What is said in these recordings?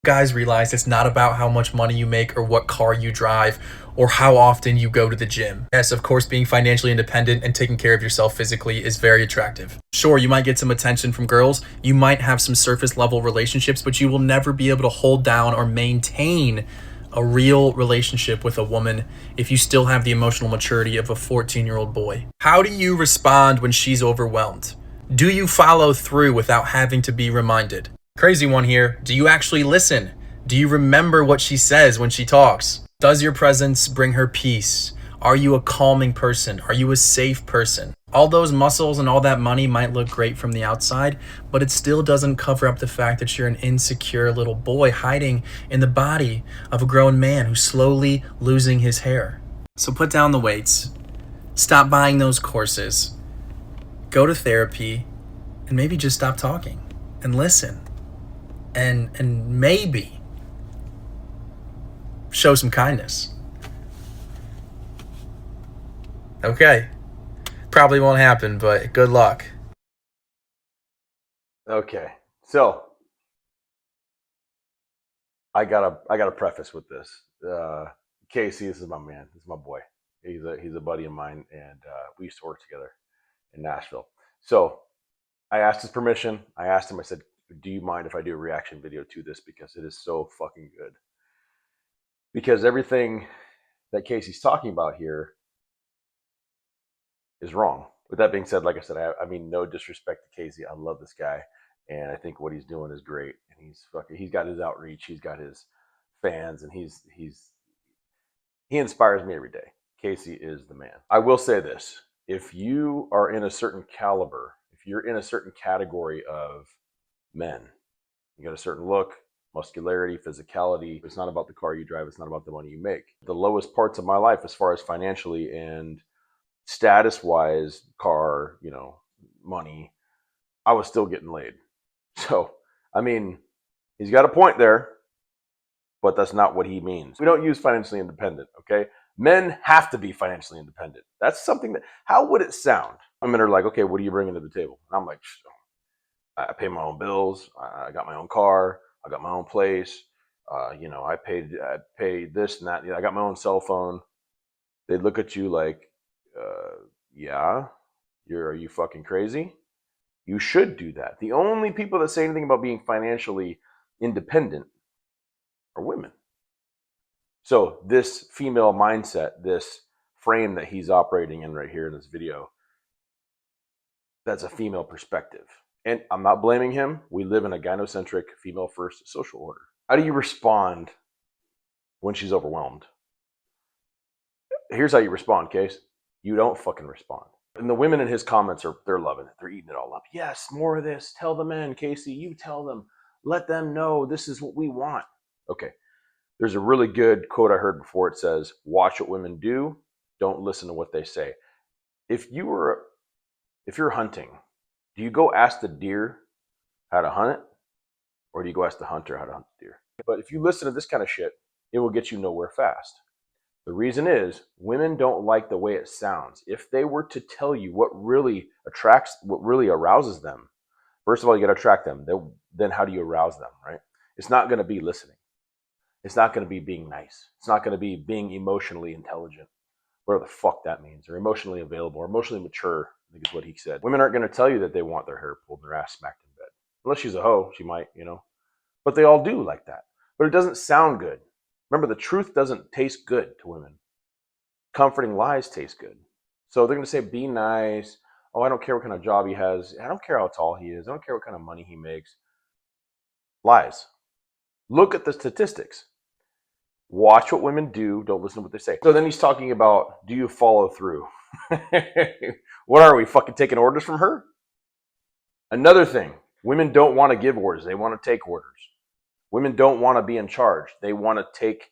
Guys realize it's not about how much money you make or what car you drive or how often you go to the gym. Yes, of course, being financially independent and taking care of yourself physically is very attractive. Sure, you might get some attention from girls, you might have some surface level relationships, but you will never be able to hold down or maintain a real relationship with a woman if you still have the emotional maturity of a 14-year-old boy. How do you respond when she's overwhelmed? Do you follow through without having to be reminded? Crazy one here. Do you actually listen? Do you remember what she says when she talks? Does your presence bring her peace? Are you a calming person? Are you a safe person? All those muscles and all that money might look great from the outside, but it still doesn't cover up the fact that you're an insecure little boy hiding in the body of a grown man who's slowly losing his hair. So put down the weights. Stop buying those courses. Go to therapy and maybe just stop talking and listen. And maybe show some kindness. Okay. Probably won't happen, but good luck. Okay. So I gotta preface with this. Casey, this is my man. This is my boy. He's a buddy of mine, and we used to work together in Nashville. So I asked his permission. I asked him, I said, do you mind if I do a reaction video to this? Because it is so fucking good. Because everything that Casey's talking about here is wrong. With that being said, like I said, I mean no disrespect to Casey. I love this guy, and I think what he's doing is great. And he's got his outreach, he's got his fans, and he inspires me every day. Casey is the man. I will say this: if you are in a certain caliber, if you're in a certain category of men, you got a certain look, muscularity, physicality. It's not about the car you drive. It's not about the money you make. The lowest parts of my life, as far as financially and status wise, car, money, I was still getting laid. So, I mean, he's got a point there, but that's not what he means. We don't use financially independent, okay? Men have to be financially independent. That's something that, how would it sound? Women are like, okay, what are you bringing to the table? And I'm like, I pay my own bills. I got my own car. I got my own place. I paid this and that. I got my own cell phone. They look at you like, yeah, are you fucking crazy? You should do that. The only people that say anything about being financially independent are women. So this female mindset, this frame that he's operating in right here in this video, that's a female perspective. And I'm not blaming him. We live in a gynocentric, female-first social order. How do you respond when she's overwhelmed? Here's how you respond, Case. You don't fucking respond. And the women in his comments they're loving it. They're eating it all up. Yes, more of this. Tell the men, Casey. You tell them. Let them know this is what we want. Okay. There's a really good quote I heard before. It says, watch what women do. Don't listen to what they say. If you're hunting, do you go ask the deer how to hunt it? Or do you go ask the hunter how to hunt the deer? But if you listen to this kind of shit, it will get you nowhere fast. The reason is women don't like the way it sounds. If they were to tell you what really arouses them, first of all, you got to attract them. Then how do you arouse them, right? It's not going to be listening. It's not going to be being nice. It's not going to be being emotionally intelligent, whatever the fuck that means, or emotionally available, or emotionally mature, I think is what he said. Women aren't going to tell you that they want their hair pulled and their ass smacked in bed. Unless she's a hoe, she might, But they all do like that. But it doesn't sound good. Remember, the truth doesn't taste good to women. Comforting lies taste good. So they're going to say, be nice. Oh, I don't care what kind of job he has. I don't care how tall he is. I don't care what kind of money he makes. Lies. Look at the statistics. Watch what women do. Don't listen to what they say. So then he's talking about, do you follow through? What are we, fucking taking orders from her? Another thing, women don't want to give orders. They want to take orders. Women don't want to be in charge. They want to take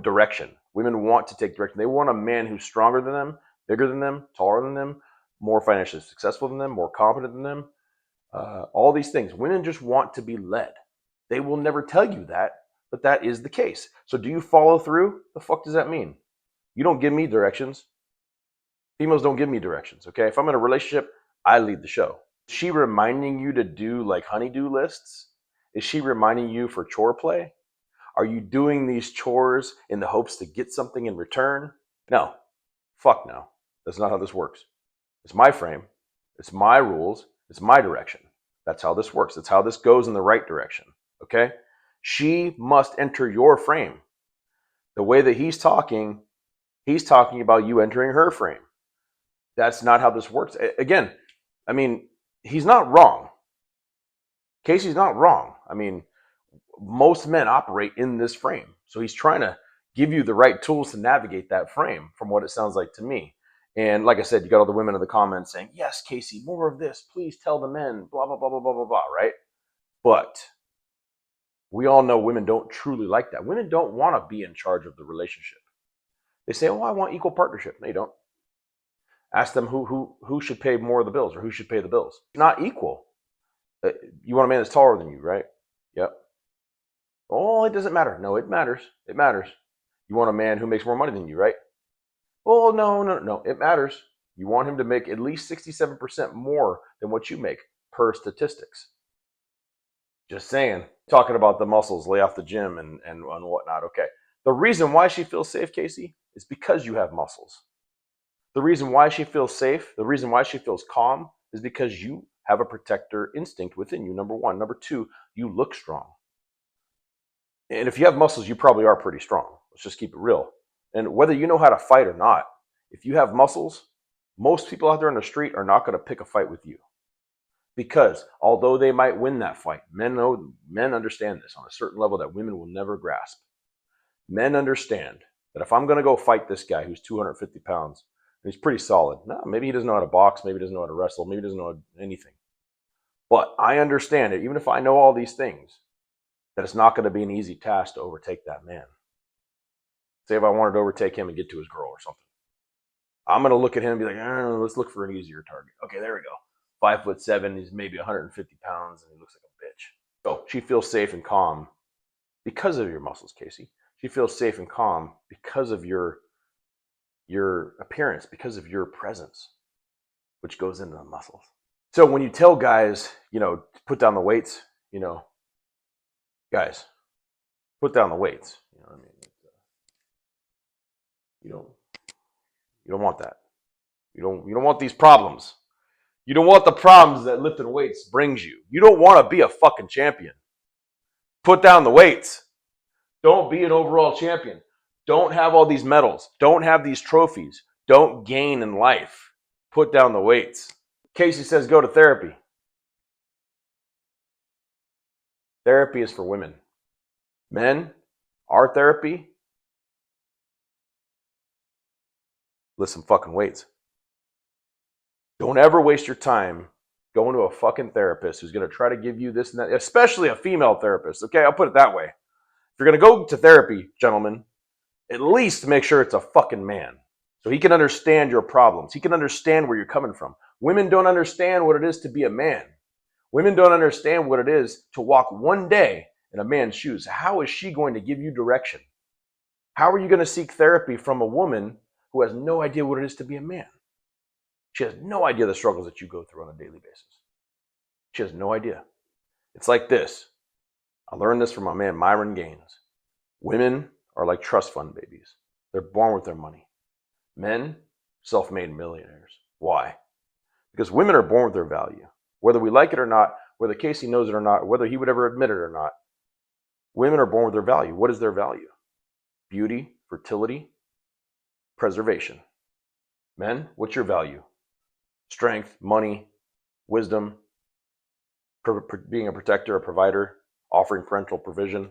direction. Women want to take direction. They want a man who's stronger than them, bigger than them, taller than them, more financially successful than them, more competent than them. All these things. Women just want to be led. They will never tell you that, but that is the case. So do you follow through? The fuck does that mean? You don't give me directions. Females don't give me directions, okay? If I'm in a relationship, I lead the show. Is she reminding you to do like honeydew lists? Is she reminding you for chore play? Are you doing these chores in the hopes to get something in return? No. Fuck no. That's not how this works. It's my frame. It's my rules. It's my direction. That's how this works. That's how this goes in the right direction. Okay? She must enter your frame. The way that he's talking about you entering her frame. That's not how this works. Again, I mean, he's not wrong. Casey's not wrong. I mean, most men operate in this frame. So he's trying to give you the right tools to navigate that frame, from what it sounds like to me. And like I said, you got all the women in the comments saying, yes, Casey, more of this. Please tell the men, blah, blah, blah, blah, blah, blah, blah, right? But we all know women don't truly like that. Women don't want to be in charge of the relationship. They say, oh, I want equal partnership. No, you don't. Ask them who should pay more of the bills, or who should pay the bills. Not equal. You want a man that's taller than you, right? Yep. Oh, it doesn't matter. No, it matters. It matters. You want a man who makes more money than you, right? Oh, no. It matters. You want him to make at least 67% more than what you make per statistics. Just saying. Talking about the muscles, lay off the gym and whatnot. Okay. The reason why she feels safe, Casey, is because you have muscles. The reason why she feels safe, the reason why she feels calm, is because you have a protector instinct within you, number one. Number two, you look strong. And if you have muscles, you probably are pretty strong. Let's just keep it real. And whether you know how to fight or not, if you have muscles, most people out there on the street are not going to pick a fight with you. Because although they might win that fight, men understand this on a certain level that women will never grasp. Men understand that if I'm going to go fight this guy who's 250 pounds, and he's pretty solid. No, maybe he doesn't know how to box, maybe he doesn't know how to wrestle, maybe he doesn't know anything. But I understand it, even if I know all these things, that it's not going to be an easy task to overtake that man. Say if I wanted to overtake him and get to his girl or something. I'm going to look at him and be like, let's look for an easier target. Okay, there we go. 5'7", he's maybe 150 pounds, and he looks like a bitch. So she feels safe and calm because of your muscles, Casey. She feels safe and calm because of your appearance, because of your presence, which goes into the muscles. So when you tell guys, put down the weights, guys, put down the weights. You know what I mean? You don't want that. You don't want these problems. You don't want the problems that lifting weights brings you. You don't want to be a fucking champion. Put down the weights. Don't be an overall champion. Don't have all these medals. Don't have these trophies. Don't gain in life. Put down the weights. Casey says go to therapy. Therapy is for women. Men, our therapy, lift some fucking weights. Don't ever waste your time going to a fucking therapist who's going to try to give you this and that, especially a female therapist. Okay, I'll put it that way. If you're going to go to therapy, gentlemen, at least make sure it's a fucking man, so he can understand your problems. He can understand where you're coming from. Women don't understand what it is to be a man. Women don't understand what it is to walk one day in a man's shoes. How is she going to give you direction? How are you going to seek therapy from a woman who has no idea what it is to be a man? She has no idea the struggles that you go through on a daily basis. She has no idea. It's like this. I learned this from my man Myron Gaines. Women are like trust fund babies. They're born with their money. Men, self-made millionaires. Why? Because women are born with their value. Whether we like it or not, whether Casey knows it or not, whether he would ever admit it or not, women are born with their value. What is their value? Beauty, fertility, preservation. Men, what's your value? Strength, money, wisdom, being a protector, a provider, offering parental provision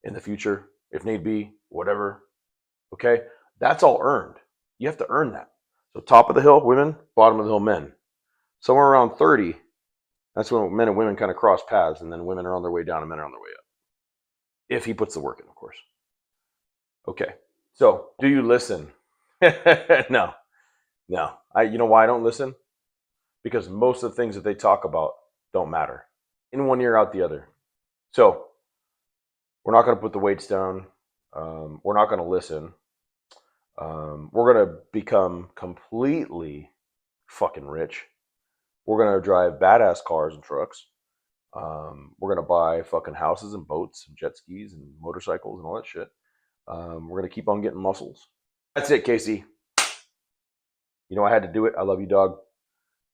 in the future, if need be, whatever. Okay? That's all earned. You have to earn that. So top of the hill, women, bottom of the hill, men. Somewhere around 30, that's when men and women kind of cross paths, and then women are on their way down and men are on their way up. If he puts the work in, of course. Okay. So, do you listen? No. You know why I don't listen? Because most of the things that they talk about don't matter. In one ear, out the other. So, we're not going to put the weights down. We're not going to listen. We're going to become completely fucking rich. We're going to drive badass cars and trucks. We're gonna buy fucking houses and boats and jet skis and motorcycles and all that shit. We're gonna keep on getting muscles. That's it, Casey. You know I had to do it. I love you, dog,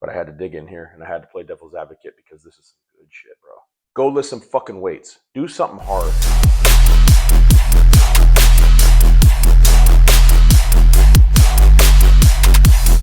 but I had to dig in here and I had to play devil's advocate because this is some good shit, bro. Go lift some fucking weights. Do something hard.